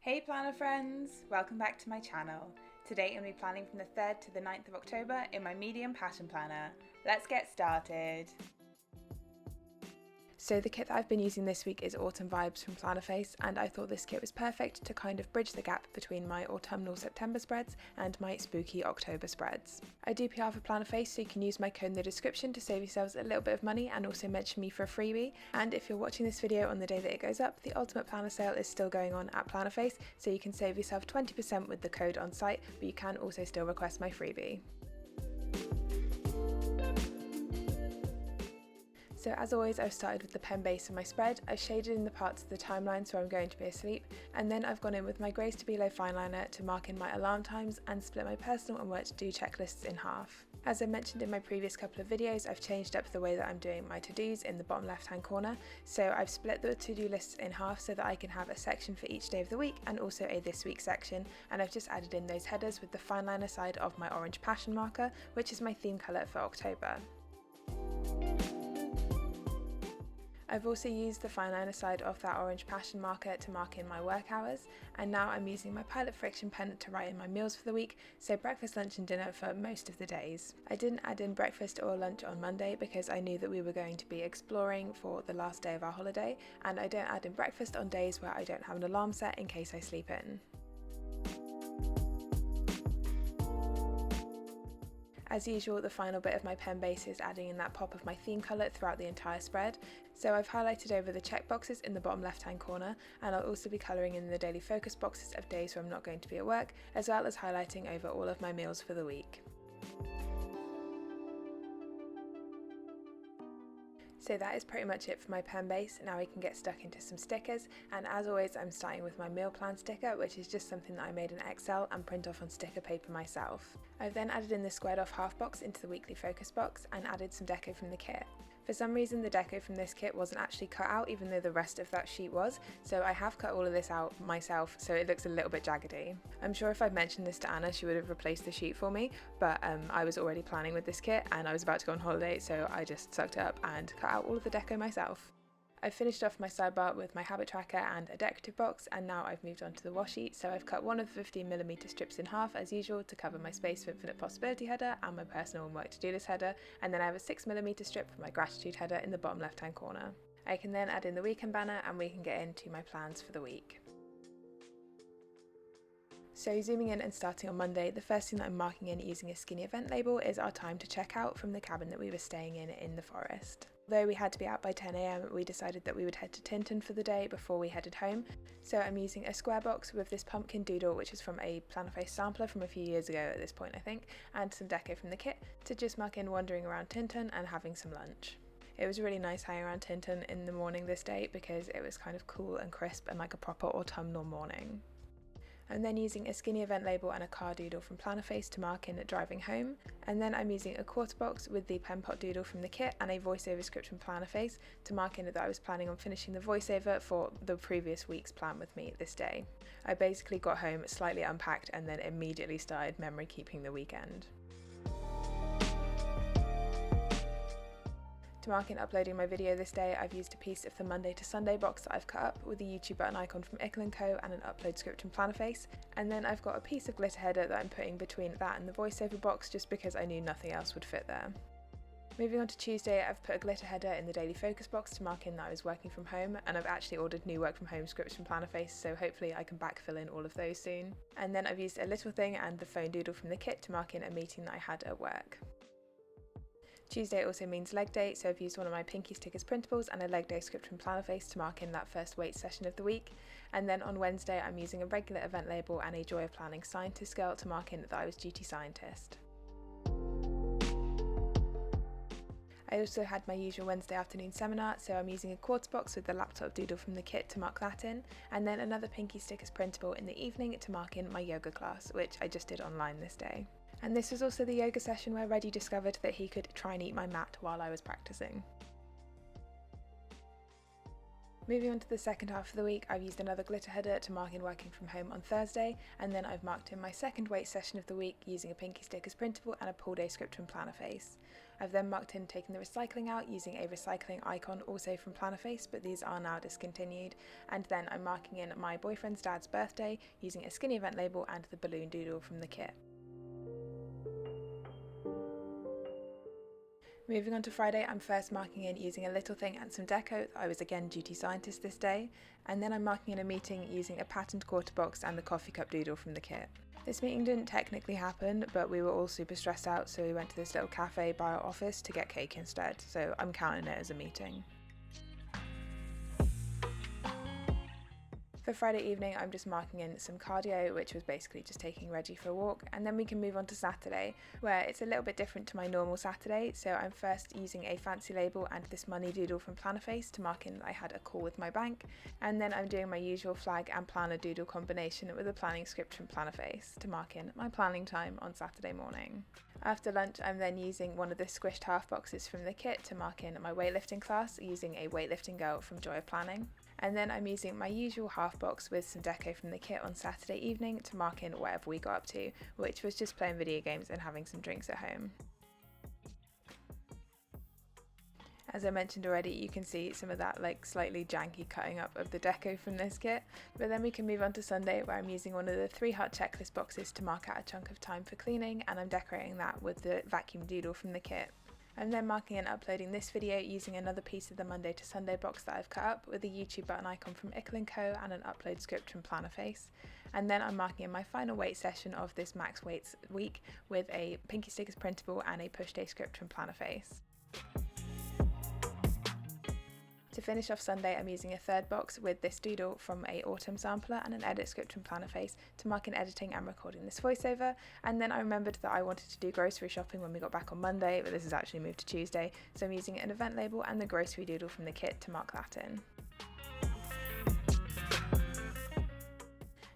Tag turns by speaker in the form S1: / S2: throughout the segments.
S1: Hey planner friends! Welcome back to my channel. Today I'm going to be planning from the 3rd to the 9th of October in my medium pattern planner. Let's get started! So the kit that I've been using this week is Autumn Vibes from Plannerface, and I thought this kit was perfect to kind of bridge the gap between my autumnal September spreads and my spooky October spreads. I do PR for Plannerface, so you can use my code in the description to save yourselves a little bit of money and also mention me for a freebie. And if you're watching this video on the day that it goes up, the Ultimate Planner sale is still going on at Plannerface, so you can save yourself 20% with the code on site, but you can also still request my freebie. So as always, I've started with the pen base of my spread. I've shaded in the parts of the timelines where I'm going to be asleep, and then I've gone in with my Grace to Below fine liner to mark in my alarm times and split my personal and work to do checklists in half. As I mentioned in my previous couple of videos, I've changed up the way that I'm doing my to-dos in the bottom left hand corner. So I've split the to-do lists in half so that I can have a section for each day of the week and also a this week section, and I've just added in those headers with the fine liner side of my orange passion marker, which is my theme colour for October. I've also used the fine liner side of that orange passion marker to mark in my work hours, and now I'm using my Pilot Friction pen to write in my meals for the week, so breakfast, lunch and dinner for most of the days. I didn't add in breakfast or lunch on Monday because I knew that we were going to be exploring for the last day of our holiday, and I don't add in breakfast on days where I don't have an alarm set in case I sleep in. As usual, the final bit of my pen base is adding in that pop of my theme colour throughout the entire spread. So I've highlighted over the check boxes in the bottom left hand corner, and I'll also be colouring in the daily focus boxes of days where I'm not going to be at work, as well as highlighting over all of my meals for the week. So that is pretty much it for my pen base. Now we can get stuck into some stickers, and as always I'm starting with my meal plan sticker, which is just something that I made in Excel and print off on sticker paper myself. I've then added in the squared off half box into the weekly focus box and added some deco from the kit. For some reason the deco from this kit wasn't actually cut out even though the rest of that sheet was, so I have cut all of this out myself so it looks a little bit jaggedy. I'm sure if I'd mentioned this to Anna she would have replaced the sheet for me, but I was already planning with this kit and I was about to go on holiday, so I just sucked it up and cut out all of the deco myself. I've finished off my sidebar with my habit tracker and a decorative box, and now I've moved on to the washi, so I've cut one of the 15mm strips in half as usual to cover my space for infinite possibility header and my personal and work to do list header, and then I have a 6mm strip for my gratitude header in the bottom left hand corner. I can then add in the weekend banner and we can get into my plans for the week. So zooming in and starting on Monday, the first thing that I'm marking in using a skinny event label is our time to check out from the cabin that we were staying in the forest. Although we had to be out by 10 AM, we decided that we would head to Tinton for the day before we headed home. So I'm using a square box with this pumpkin doodle, which is from a Plannerface sampler from a few years ago at this point I think, and some deco from the kit to just mark in wandering around Tinton and having some lunch. It was really nice hanging around Tinton in the morning this day because it was kind of cool and crisp and like a proper autumnal morning. I'm then using a skinny event label and a car doodle from Plannerface to mark in driving home, and then I'm using a quarter box with the pen pot doodle from the kit and a voiceover script from Plannerface to mark in that I was planning on finishing the voiceover for the previous week's plan with me this day. I basically got home, slightly unpacked, and then immediately started memory keeping the weekend. To mark in uploading my video this day, I've used a piece of the Monday to Sunday box that I've cut up with the YouTube button icon from Ickle & Co and an upload script from Plannerface, and then I've got a piece of glitter header that I'm putting between that and the voiceover box just because I knew nothing else would fit there. Moving on to Tuesday, I've put a glitter header in the daily focus box to mark in that I was working from home, and I've actually ordered new work from home scripts from Plannerface, so hopefully I can backfill in all of those soon. And then I've used a little thing and the phone doodle from the kit to mark in a meeting that I had at work. Tuesday also means leg day, so I've used one of my Pinky Stickers printables and a leg day script from Plannerface to mark in that first weight session of the week. And then on Wednesday I'm using a regular event label and a Joy of Planning scientist girl to mark in that I was duty scientist. I also had my usual Wednesday afternoon seminar, so I'm using a quarter box with the laptop doodle from the kit to mark that in, and then another Pinky Stickers printable in the evening to mark in my yoga class, which I just did online this day. And this was also the yoga session where Reddy discovered that he could try and eat my mat while I was practicing. Moving on to the second half of the week, I've used another glitter header to mark in working from home on Thursday, and then I've marked in my second weight session of the week using a Pinky Stickers printable and a pull day script from Plannerface. I've then marked in taking the recycling out using a recycling icon also from Plannerface, but these are now discontinued. And then I'm marking in my boyfriend's dad's birthday using a skinny event label and the balloon doodle from the kit. Moving on to Friday, I'm first marking in using a little thing and some deco. I was again duty scientist this day, and then I'm marking in a meeting using a patterned quarter box and the coffee cup doodle from the kit. This meeting didn't technically happen, but we were all super stressed out, so we went to this little cafe by our office to get cake instead, so I'm counting it as a meeting. For Friday evening, I'm just marking in some cardio, which was basically just taking Reggie for a walk, and then we can move on to Saturday, where it's a little bit different to my normal Saturday. So I'm first using a fancy label and this money doodle from Plannerface to mark in that I had a call with my bank, and then I'm doing my usual flag and planner doodle combination with a planning script from Plannerface to mark in my planning time on Saturday morning. After lunch, I'm then using one of the squished half boxes from the kit to mark in my weightlifting class using a weightlifting girl from Joy of Planning. And then I'm using my usual half box with some deco from the kit on Saturday evening to mark in whatever we got up to, which was just playing video games and having some drinks at home. As I mentioned already, you can see some of that slightly janky cutting up of the deco from this kit, but then we can move on to Sunday, where I'm using one of the 3 heart checklist boxes to mark out a chunk of time for cleaning, and I'm decorating that with the vacuum doodle from the kit. I'm then marking and uploading this video using another piece of the Monday to Sunday box that I've cut up with a YouTube button icon from Ickle & Co and an upload script from Plannerface. And then I'm marking in my final weight session of this max weights week with a Pinky Stickers printable and a push day script from Plannerface. To finish off Sunday, I'm using a third box with this doodle from a autumn sampler and an edit script from Plannerface to mark in editing and recording this voiceover. And then I remembered that I wanted to do grocery shopping when we got back on Monday, but this has actually moved to Tuesday, so I'm using an event label and the grocery doodle from the kit to mark that in.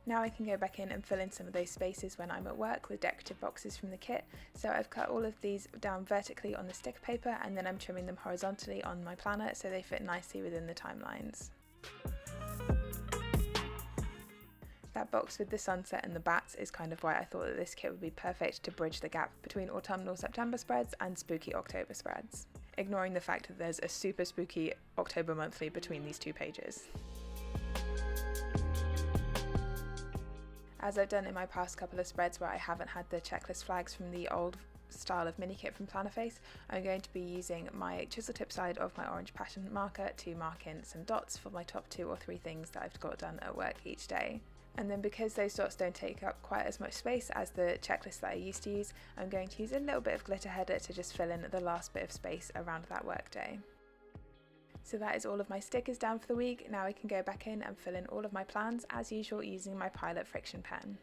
S1: Now I can go back in and fill in some of those spaces when I'm at work with decorative boxes from the kit. So I've cut all of these down vertically on the sticker paper, and then I'm trimming them horizontally on my planner so they fit nicely within the timelines. That box with the sunset and the bats is kind of why I thought that this kit would be perfect to bridge the gap between autumnal September spreads and spooky October spreads, ignoring the fact that there's a super spooky October monthly between these 2 pages. As I've done in my past couple of spreads where I haven't had the checklist flags from the old style of mini kit from Plannerface, I'm going to be using my chisel tip side of my orange passion marker to mark in some dots for my top 2 or 3 things that I've got done at work each day. And then because those dots don't take up quite as much space as the checklist that I used to use, I'm going to use a little bit of glitter header to just fill in the last bit of space around that work day. So that is all of my stickers down for the week. Now I can go back in and fill in all of my plans as usual using my Pilot friction pen.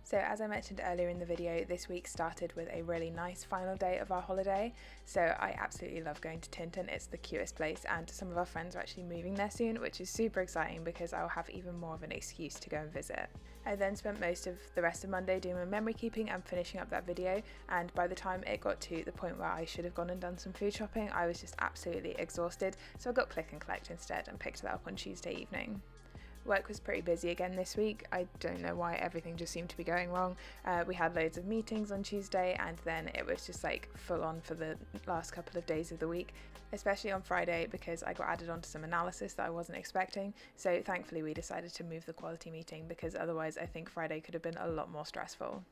S1: So as I mentioned earlier in the video, this week started with a really nice final day of our holiday. So I absolutely love going to Tinton, it's the cutest place, and some of our friends are actually moving there soon, which is super exciting because I'll have even more of an excuse to go and visit. I then spent most of the rest of Monday doing my memory keeping and finishing up that video, and by the time it got to the point where I should have gone and done some food shopping, I was just absolutely exhausted, so I got click and collect instead and picked that up on Tuesday evening. Work was pretty busy again this week. I don't know why, everything just seemed to be going wrong. We had loads of meetings on Tuesday, and then it was just full on for the last couple of days of the week, especially on Friday because I got added onto some analysis that I wasn't expecting. So thankfully we decided to move the quality meeting because otherwise I think Friday could have been a lot more stressful.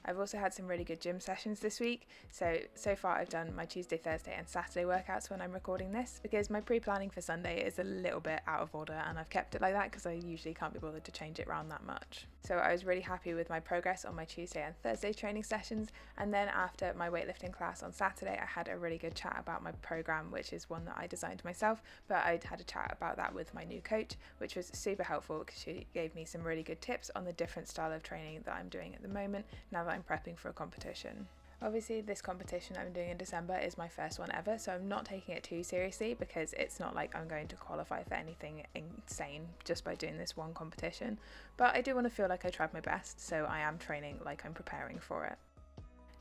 S1: I've also had some really good gym sessions this week, so far I've done my Tuesday, Thursday and Saturday workouts when I'm recording this because my pre-planning for Sunday is a little bit out of order and I've kept it like that because I usually can't be bothered to change it around that much. So I was really happy with my progress on my Tuesday and Thursday training sessions, and then after my weightlifting class on Saturday I had a really good chat about my program, which is one that I designed myself, but I'd had a chat about that with my new coach, which was super helpful because she gave me some really good tips on the different style of training that I'm doing at the moment now that I'm prepping for a competition. Obviously this competition I'm doing in December is my first one ever, so I'm not taking it too seriously because it's not like I'm going to qualify for anything insane just by doing this one competition, but I do want to feel like I tried my best, so I am training like I'm preparing for it.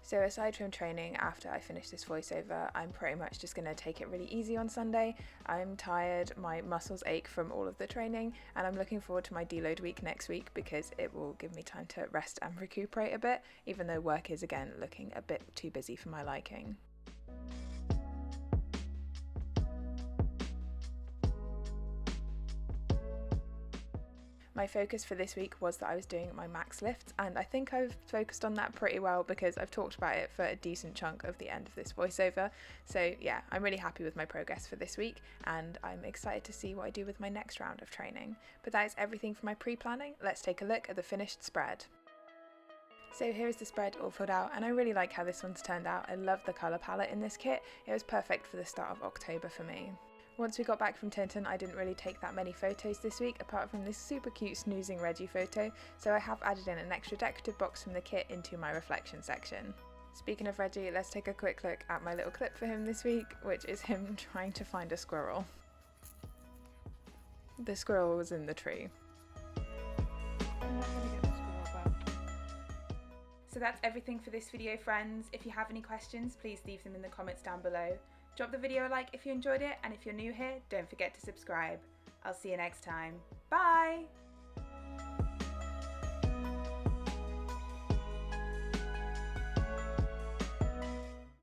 S1: So aside from training after I finish this voiceover, I'm pretty much just going to take it really easy on Sunday. I'm tired, my muscles ache from all of the training, and I'm looking forward to my deload week next week because it will give me time to rest and recuperate a bit, even though work is again looking a bit too busy for my liking. My focus for this week was that I was doing my max lifts, and I think I've focused on that pretty well because I've talked about it for a decent chunk of the end of this voiceover. So yeah, I'm really happy with my progress for this week, and I'm excited to see what I do with my next round of training. But that is everything for my pre-planning. Let's take a look at the finished spread. So here is the spread all filled out, and I really like how this one's turned out. I love the colour palette in this kit. It was perfect for the start of October for me. Once we got back from Tinton, I didn't really take that many photos this week, apart from this super cute snoozing Reggie photo, so I have added in an extra decorative box from the kit into my reflection section. Speaking of Reggie, let's take a quick look at my little clip for him this week, which is him trying to find a squirrel. The squirrel was in the tree. So that's everything for this video, friends. If you have any questions, please leave them in the comments down below. Drop the video a like if you enjoyed it, and if you're new here, don't forget to subscribe. I'll see you next time. Bye!